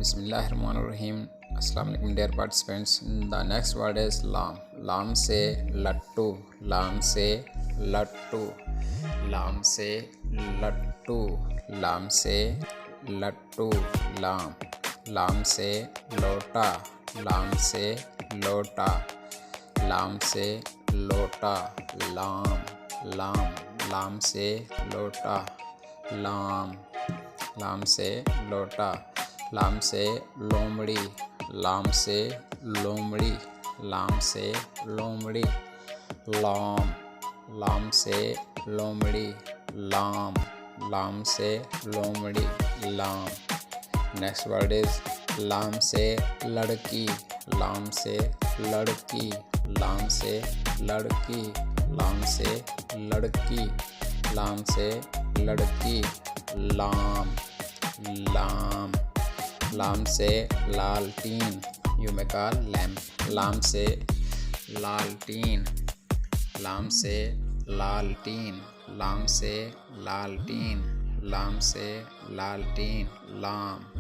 बिस्मिल्लाहिर्रहमानिर्रहीम। अस्सलाम वालेकुम dear participants. The next word is लाम। लाम से लट्टू, लाम से लट्टू, लाम से लट्टू, लाम से लट्टू, लाम, लाम से लोटा, लाम से लोटा, लाम से लोटा, लाम, लाम, लाम से लोटा, लाम, लाम से लोटा, लाम से लोमड़ी, लाम से लोमड़ी, लाम से लोमड़ी, लाम, लाम से लोमड़ी, लाम, लाम से लोमड़ी, लाम। नेक्स्ट वर्ड इज लाम से लड़की, लाम से लड़की, लाम से लड़की, लाम से लड़की, लाम से लड़की, लाम, लाम, लाम से लालटीन, यू मे कॉल लैम्प, लाम से लालटीन, लाम से लालटीन, लाम से लालटीन, लाम से लालटीन, लाम।